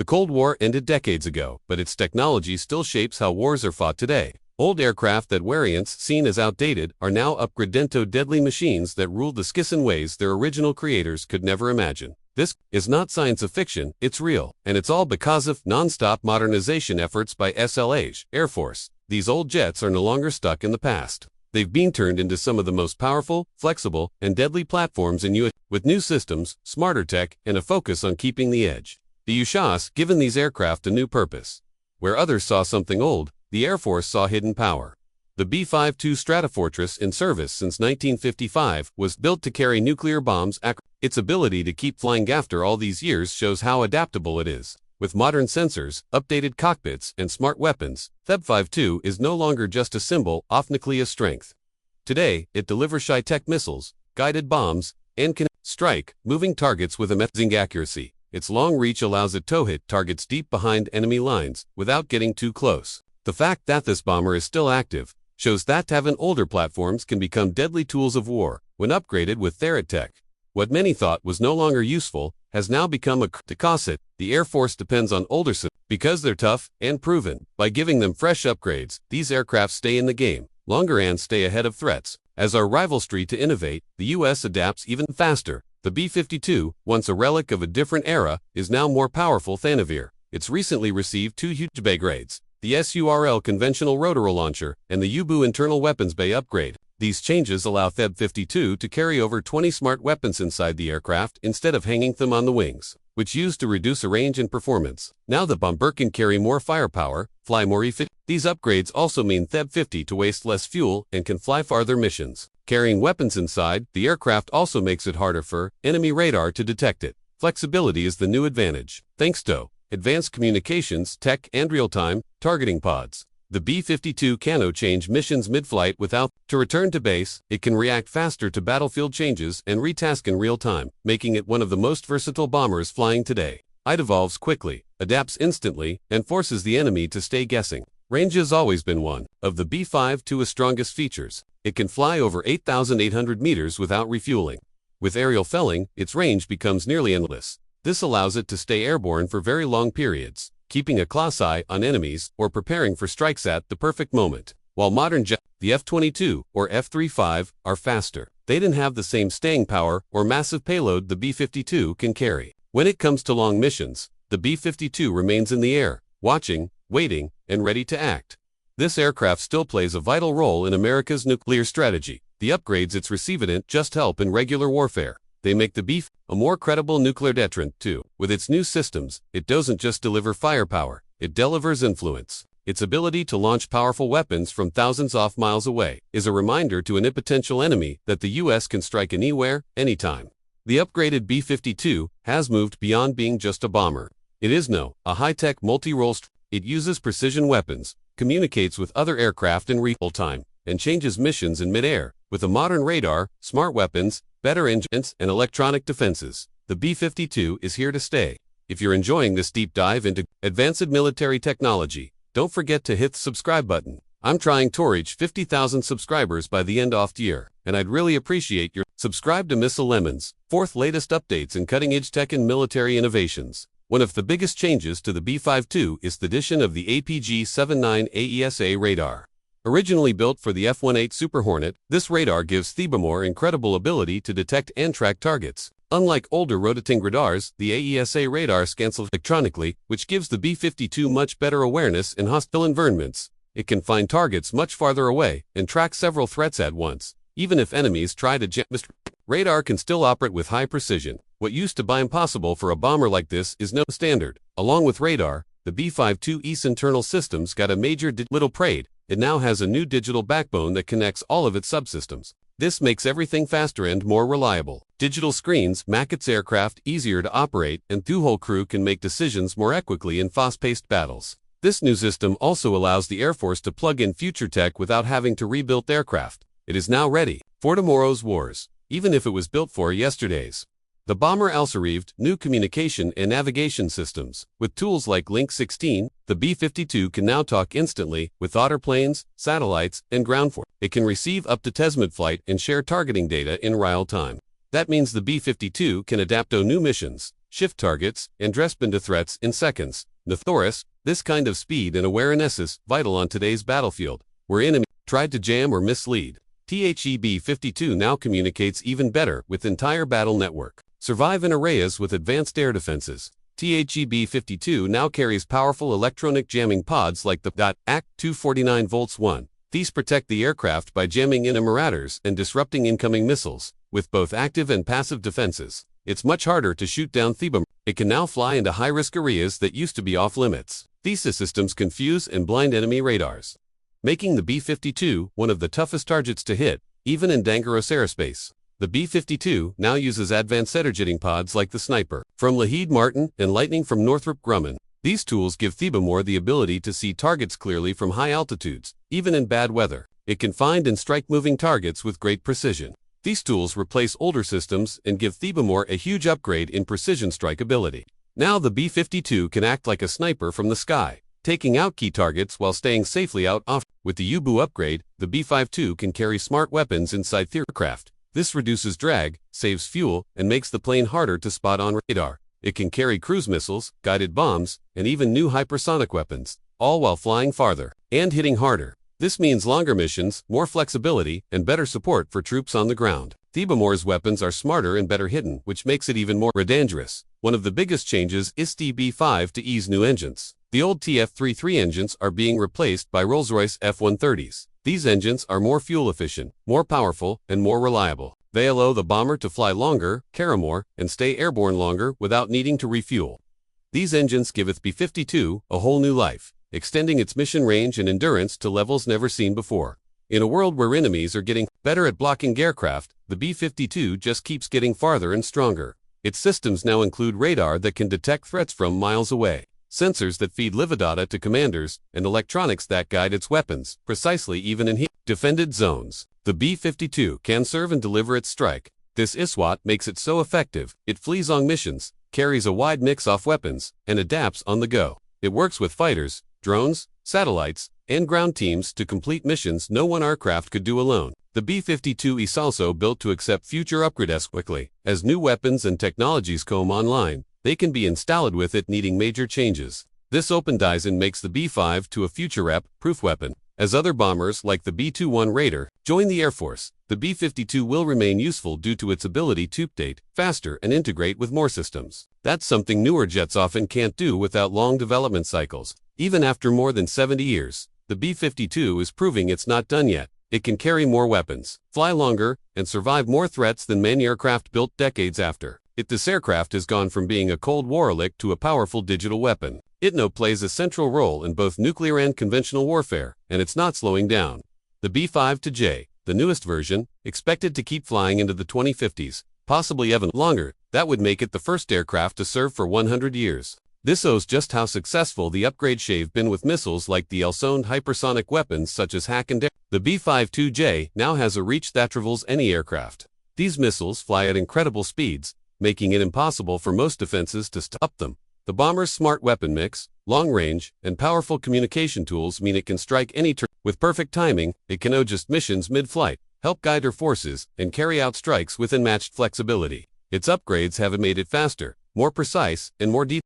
The Cold War ended decades ago, but its technology still shapes how wars are fought today. Old aircraft that variants seen as outdated are now upgraded into deadly machines that rule the skies in ways their original creators could never imagine. This is not science fiction, it's real, and it's all because of non-stop modernization efforts by SLA's Air Force. These old jets are no longer stuck in the past. They've been turned into some of the most powerful, flexible, and deadly platforms in U.S. with new systems, smarter tech, and a focus on keeping the edge. The U.S. given these aircraft a new purpose. Where others saw something old, the Air Force saw hidden power. The B-52 Stratofortress, in service since 1955, was built to carry nuclear bombs. Its ability to keep flying after all these years shows how adaptable it is. With modern sensors, updated cockpits, and smart weapons, the B-52 is no longer just a symbol of nuclear strength. Today, it delivers high-tech missiles, guided bombs, and can strike moving targets with amazing accuracy. Its long reach allows it to hit targets deep behind enemy lines without getting too close. The fact that this bomber is still active shows that even older platforms can become deadly tools of war when upgraded with their tech. What many thought was no longer useful has now become a decosit. The Air Force depends on older systems because they're tough and proven. By giving them fresh upgrades, these aircraft stay in the game longer and stay ahead of threats. As our rivals try to innovate, the U.S. adapts even faster. The B-52, once a relic of a different era, is now more powerful than ever. It's recently received two huge upgrades: the SURL conventional rotor launcher and the U-BU internal weapons bay upgrade. These changes allow the B-52 to carry over 20 smart weapons inside the aircraft instead of hanging them on the wings, which used to reduce range and performance. Now the bomber can carry more firepower, fly more efficiently. These upgrades also mean the B-52 to waste less fuel and can fly farther missions. Carrying weapons inside the aircraft also makes it harder for enemy radar to detect it. Flexibility is the new advantage, thanks to advanced communications tech and real-time targeting pods. The B-52 can change missions mid-flight without to return to base. It can react faster to battlefield changes and retask in real time, making it one of the most versatile bombers flying today. It evolves quickly, adapts instantly, and forces the enemy to stay guessing. Range has always been one of the B-52's strongest features. It can fly over 8,800 meters without refueling. With aerial felling, its range becomes nearly endless. This allows it to stay airborne for very long periods, keeping a close eye on enemies or preparing for strikes at the perfect moment. While modern jets, the F-22 or F-35, are faster, they didn't have the same staying power or massive payload the B-52 can carry. When it comes to long missions, the B-52 remains in the air, watching, waiting, and ready to act. This aircraft still plays a vital role in America's nuclear strategy. The upgrades it's received just help in regular warfare. They make the B-52 a more credible nuclear deterrent too. With its new systems, it doesn't just deliver firepower, it delivers influence. Its ability to launch powerful weapons from thousands of miles away is a reminder to any potential enemy that the U.S. can strike anywhere, anytime. The upgraded B-52 has moved beyond being just a bomber. It is now a high-tech multi-role. It uses precision weapons, communicates with other aircraft in real time, and changes missions in mid-air. With a modern radar, smart weapons, better engines, and electronic defenses, the B-52 is here to stay. If you're enjoying this deep dive into advanced military technology, don't forget to hit the subscribe button. I'm trying to reach 50,000 subscribers by the end of the year, and I'd really appreciate your subscribe to Missile Lemons, fourth latest updates in cutting-edge tech and military innovations. One of the biggest changes to the B-52 is the addition of the APG-79 AESA radar. Originally built for the F-18 Super Hornet, this radar gives the more incredible ability to detect and track targets. Unlike older rotating radars, the AESA radar scans electronically, which gives the B-52 much better awareness in hostile environments. It can find targets much farther away and track several threats at once. Even if enemies try to jam, radar can still operate with high precision. What used to be impossible for a bomber like this is no standard. Along with radar, the B-52's internal systems got a major little upgrade. It now has a new digital backbone that connects all of its subsystems. This makes everything faster and more reliable. Digital screens make its aircraft easier to operate, and the whole crew can make decisions more quickly in fast-paced battles. This new system also allows the Air Force to plug in future tech without having to rebuild the aircraft. It is now ready for tomorrow's wars, even if it was built for yesterday's. The bomber also received new communication and navigation systems. With tools like Link 16, the B-52 can now talk instantly with otter planes, satellites, and ground forces. It can receive up to 10 mid-flight and share targeting data in real time. That means the B-52 can adapt to new missions, shift targets, and respond to threats in seconds. Notorious, this kind of speed and awareness is vital on today's battlefield, where enemies tried to jam or mislead. The B-52 now communicates even better with entire battle network. Survive in areas with advanced air defenses. The B-52 now carries powerful electronic jamming pods like the AC 249 volts 1. These protect the aircraft by jamming in marauders and disrupting incoming missiles. With both active and passive defenses, it's much harder to shoot down the bomber. It can now fly into high-risk areas that used to be off-limits. These systems confuse and blind enemy radars, making the B-52 one of the toughest targets to hit, even in dangerous airspace. The B-52 now uses advanced energeting pods like the Sniper from Lockheed Martin and Lightning from Northrop Grumman. These tools give the bomber the ability to see targets clearly from high altitudes, even in bad weather. It can find and strike moving targets with great precision. These tools replace older systems and give the bomber a huge upgrade in precision strike ability. Now the B-52 can act like a sniper from the sky, taking out key targets while staying safely out off. With the U-Boo upgrade, the B-52 can carry smart weapons inside the aircraft. This reduces drag, saves fuel, and makes the plane harder to spot on radar. It can carry cruise missiles, guided bombs, and even new hypersonic weapons, all while flying farther and hitting harder. This means longer missions, more flexibility, and better support for troops on the ground. The bomber's weapons are smarter and better hidden, which makes it even more dangerous. One of the biggest changes is the B-52's new engines. The old TF-33 engines are being replaced by Rolls-Royce F-130s. These engines are more fuel-efficient, more powerful, and more reliable. They allow the bomber to fly longer, carry more, and stay airborne longer without needing to refuel. These engines give its B-52 a whole new life, extending its mission range and endurance to levels never seen before. In a world where enemies are getting better at blocking aircraft, the B-52 just keeps getting farther and stronger. Its systems now include radar that can detect threats from miles away, sensors that feed live data to commanders, and electronics that guide its weapons, precisely even in defended zones. The B-52 can serve and deliver its strike. This is what makes it so effective. It flees on missions, carries a wide mix of weapons, and adapts on the go. It works with fighters, drones, satellites, and ground teams to complete missions no one aircraft could do alone. The B-52 is also built to accept future upgrades quickly. As new weapons and technologies come online, they can be installed with it needing major changes. This open design makes the B-52 a future-proof weapon. As other bombers like the B-21 Raider join the Air Force, the B-52 will remain useful due to its ability to update faster and integrate with more systems. That's something newer jets often can't do without long development cycles. Even after more than 70 years, the B-52 is proving it's not done yet. It can carry more weapons, fly longer, and survive more threats than many aircraft built decades after. This aircraft has gone from being a Cold War relic to a powerful digital weapon. It now plays a central role in both nuclear and conventional warfare, and it's not slowing down. The B-52J, the newest version, expected to keep flying into the 2050s, possibly even longer. That would make it the first aircraft to serve for 100 years. This shows just how successful the upgrade have been with missiles like the L-soned hypersonic weapons such as HAC and Dare. The B-52J now has a reach that travels any aircraft. These missiles fly at incredible speeds, making it impossible for most defenses to stop them. The bomber's smart weapon mix, long range, and powerful communication tools mean it can strike any target. With perfect timing, it can adjust missions mid-flight, help guide their forces, and carry out strikes with unmatched flexibility. Its upgrades have made it faster, more precise, and more detailed.